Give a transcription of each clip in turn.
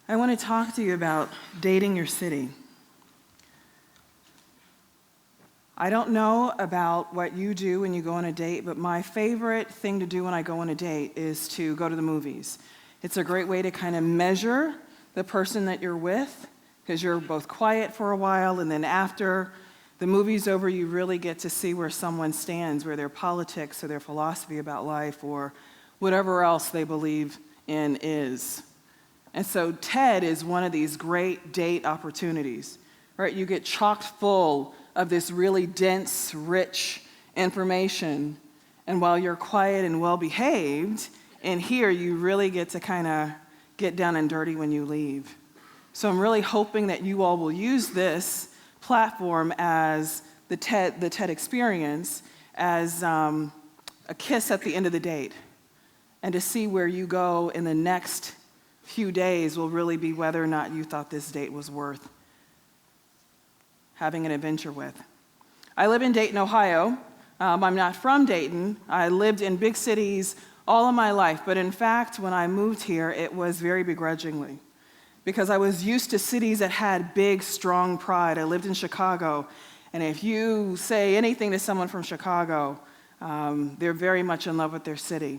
I want to talk to you about dating your city. I don't know about what you do when you go on a date, but my favorite thing to do when I go on a date is to go to the movies. It's a great way to kind of measure the person that you're with, because you're both quiet for a while, and then after the movie's over, you really get to see where someone stands, where their politics or their philosophy about life or whatever else they believe in is. And so TED is one of these great date opportunities, right? You get chocked full of this really dense, rich information, and while you're quiet and well-behaved, in here you really get to kind of get down and dirty when you leave. So I'm really hoping that you all will use this platform as the TED experience as a kiss at the end of the date, and to see where you go in the next few days will really be whether or not you thought this date was worth having an adventure with. I live in Dayton, Ohio. I'm not from Dayton. I lived in big cities all of my life, but in fact, when I moved here, it was very begrudgingly, because I was used to cities that had big, strong pride. I lived in Chicago, and if you say anything to someone from Chicago, they're very much in love with their city.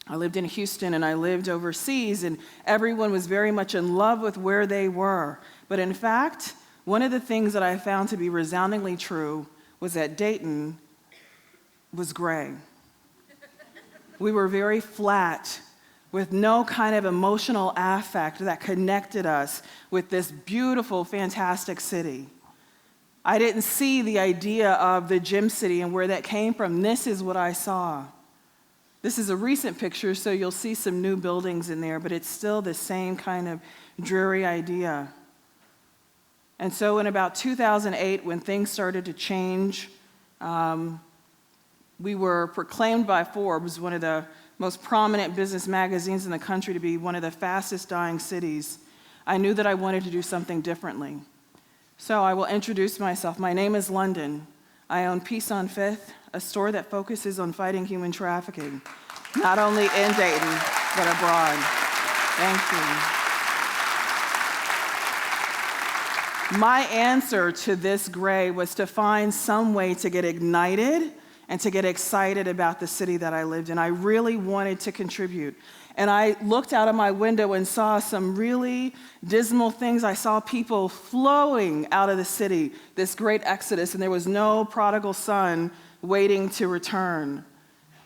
I lived in Houston and I lived overseas, and everyone was very much in love with where they were. But in fact, one of the things that I found to be resoundingly true was that Dayton was gray. We were very flat, with no kind of emotional affect that connected us with this beautiful, fantastic city. I didn't see the idea of the gym city and where that came from. This is what I saw. This is a recent picture, so you'll see some new buildings in there, but it's still the same kind of dreary idea. And so in about 2008, when things started to change, we were proclaimed by Forbes, one of the most prominent business magazines in the country, to be one of the fastest dying cities. I knew that I wanted to do something differently. So I will introduce myself. My name is London. I own Peace on Fifth, a store that focuses on fighting human trafficking, not only in Dayton, but abroad. Thank you. My answer to this gray was to find some way to get ignited and to get excited about the city that I lived in. I really wanted to contribute. And I looked out of my window and saw some really dismal things. I saw people flowing out of the city, this great exodus, and there was no prodigal son waiting to return.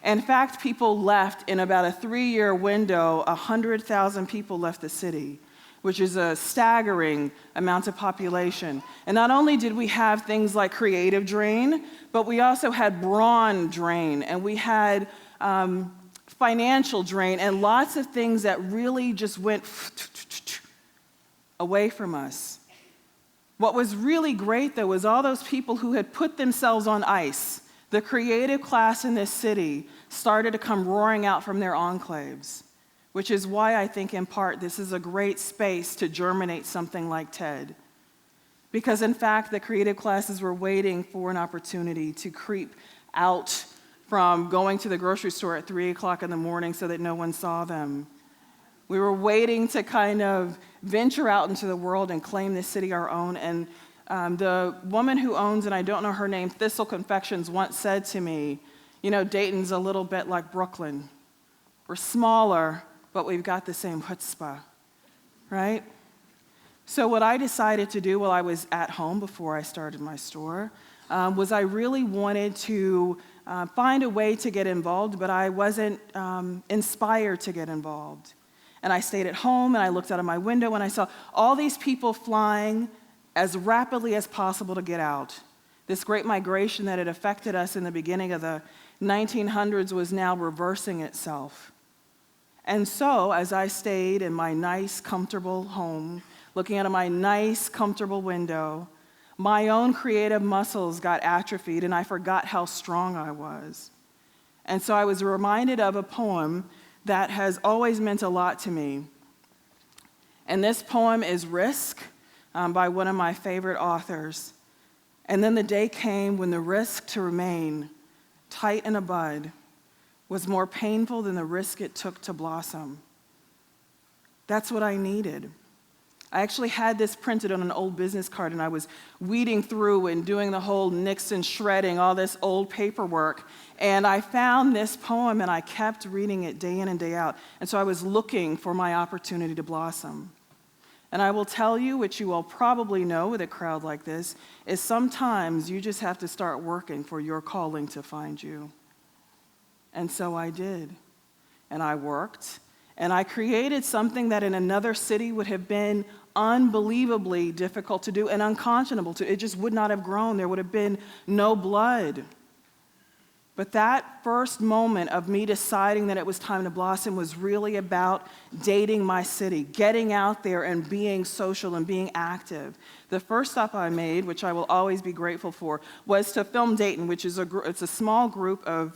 In fact, people left in about a 3-year window. 100,000 people left the city, which is a staggering amount of population. And not only did we have things like creative drain, but we also had brawn drain, and we had financial drain, and lots of things that really just went away from us. What was really great, though, was all those people who had put themselves on ice. The creative class in this city started to come roaring out from their enclaves, which is why I think, in part, this is a great space to germinate something like TED. Because, in fact, the creative classes were waiting for an opportunity to creep out from going to the grocery store at 3 o'clock in the morning so that no one saw them. We were waiting to kind of venture out into the world and claim this city our own. And the woman who owns, and I don't know her name, Thistle Confections, once said to me, you know, Dayton's a little bit like Brooklyn. We're smaller, but we've got the same chutzpah, right? So what I decided to do while I was at home before I started my store was I really wanted to find a way to get involved, but I wasn't inspired to get involved. And I stayed at home, and I looked out of my window, and I saw all these people flying as rapidly as possible to get out. This great migration that had affected us in the beginning of the 1900s was now reversing itself. And so, as I stayed in my nice, comfortable home, looking out of my nice, comfortable window, my own creative muscles got atrophied, and I forgot how strong I was. And so I was reminded of a poem that has always meant a lot to me. And this poem is Risk by one of my favorite authors. And then the day came when the risk to remain tight in a bud was more painful than the risk it took to blossom. That's what I needed. I actually had this printed on an old business card, and I was weeding through and doing the whole Nixon shredding, all this old paperwork, and I found this poem, and I kept reading it day in and day out. And so I was looking for my opportunity to blossom. And I will tell you, which you all probably know with a crowd like this, is sometimes you just have to start working for your calling to find you. And so I did. And I worked. And I created something that in another city would have been unbelievably difficult to do and unconscionable to. It just would not have grown. There would have been no blood. But that first moment of me deciding that it was time to blossom was really about dating my city, getting out there and being social and being active. The first stop I made, which I will always be grateful for, was to Film Dayton, which is it's a small group of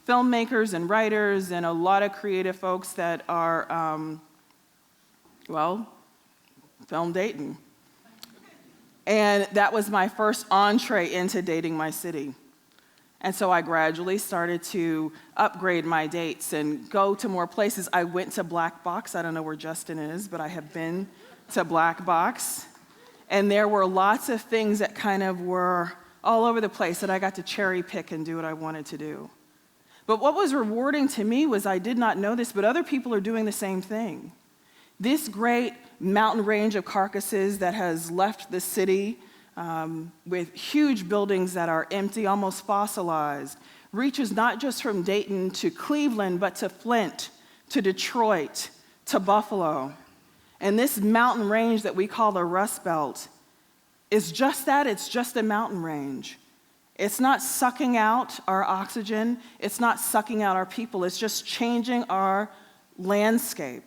filmmakers and writers and a lot of creative folks that are, Film Dayton. And that was my first entree into dating my city. And so I gradually started to upgrade my dates and go to more places. I went to Black Box. I don't know where Justin is, but I have been to Black Box. And there were lots of things that kind of were all over the place that I got to cherry pick and do what I wanted to do. But what was rewarding to me was I did not know this, but other people are doing the same thing. This great mountain range of carcasses that has left the city with huge buildings that are empty, almost fossilized, reaches not just from Dayton to Cleveland, but to Flint, to Detroit, to Buffalo. And this mountain range that we call the Rust Belt is just that. It's just a mountain range. It's not sucking out our oxygen. It's not sucking out our people. It's just changing our landscape.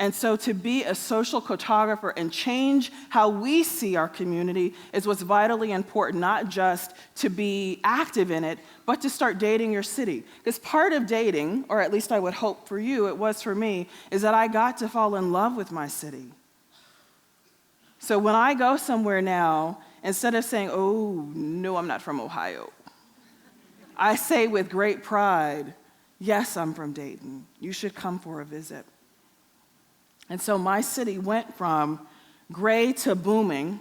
And so to be a social cartographer and change how we see our community is what's vitally important, not just to be active in it, but to start dating your city. Because part of dating, or at least I would hope for you, it was for me, is that I got to fall in love with my city. So when I go somewhere now, instead of saying, oh, no, I'm not from Ohio, I say with great pride, yes, I'm from Dayton. You should come for a visit. And so my city went from gray to booming,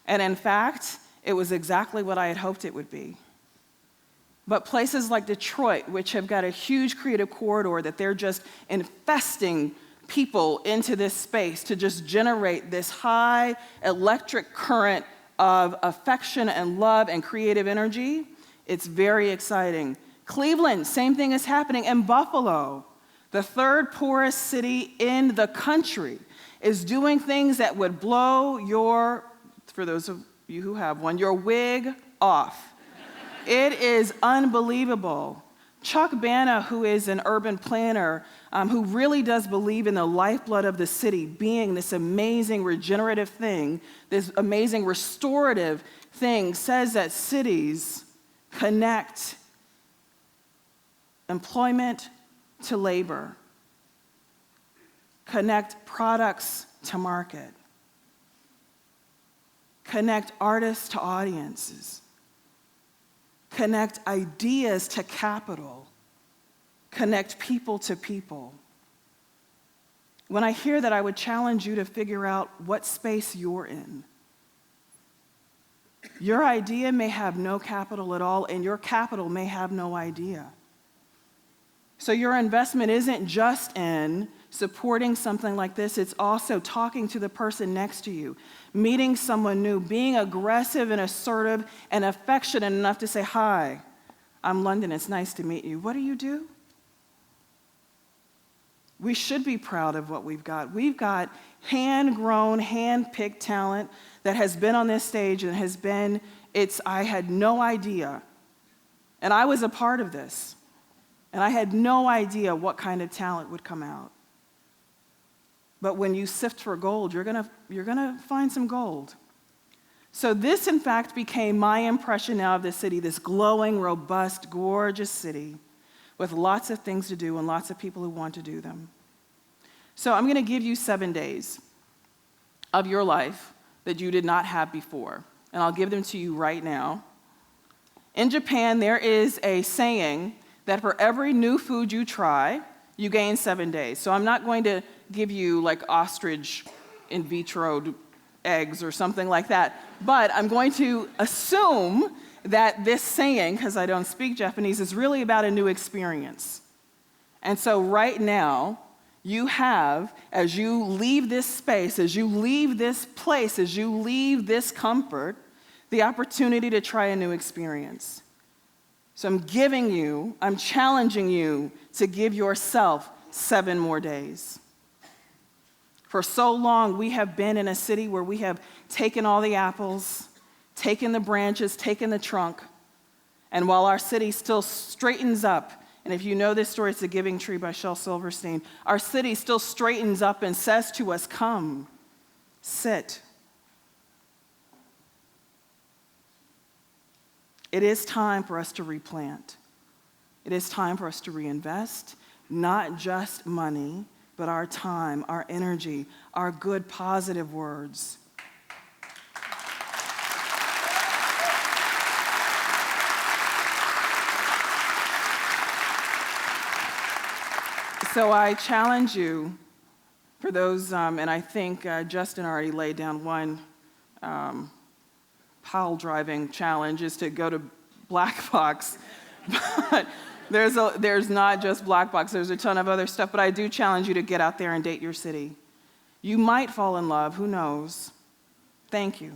and in fact, it was exactly what I had hoped it would be. But places like Detroit, which have got a huge creative corridor that they're just infesting people into this space to just generate this high electric current of affection and love and creative energy, it's very exciting. Cleveland, same thing is happening. In Buffalo, the third poorest city in the country, is doing things that would blow your, for those of you who have one, your wig off. It is unbelievable. Chuck Banna, who is an urban planner, who really does believe in the lifeblood of the city being this amazing regenerative thing, this amazing restorative thing, says that cities connect employment to labor, connect products to market, connect artists to audiences, connect ideas to capital, connect people to people. When I hear that, I would challenge you to figure out what space you're in. Your idea may have no capital at all, and your capital may have no idea. So your investment isn't just in supporting something like this, it's also talking to the person next to you, meeting someone new, being aggressive and assertive and affectionate enough to say, hi, I'm London, it's nice to meet you. What do you do? We should be proud of what we've got. We've got hand-grown, hand-picked talent that has been on this stage and has been, I had no idea. And I was a part of this. And I had no idea what kind of talent would come out. But when you sift for gold, you're gonna find some gold. So this, in fact, became my impression now of the city, this glowing, robust, gorgeous city with lots of things to do and lots of people who want to do them. So I'm gonna give you 7 days of your life that you did not have before. And I'll give them to you right now. In Japan, there is a saying that for every new food you try, you gain 7 days. So I'm not going to give you like ostrich in vitro eggs or something like that. But I'm going to assume that this saying, because I don't speak Japanese, is really about a new experience. And so right now, you have, as you leave this space, as you leave this place, as you leave this comfort, the opportunity to try a new experience. So I'm challenging you to give yourself 7 more days. For so long, we have been in a city where we have taken all the apples, taken the branches, taken the trunk, and while our city still straightens up, and if you know this story, it's The Giving Tree by Shel Silverstein, our city still straightens up and says to us, come, sit. It is time for us to replant. It is time for us to reinvest, not just money, but our time, our energy, our good, positive words. So I challenge you, for those, and I think Justin already laid down one pile driving challenge, is to go to Black Box. But there's not just Black Box, there's a ton of other stuff, but I do challenge you to get out there and date your city. You might fall in love, who knows? Thank you.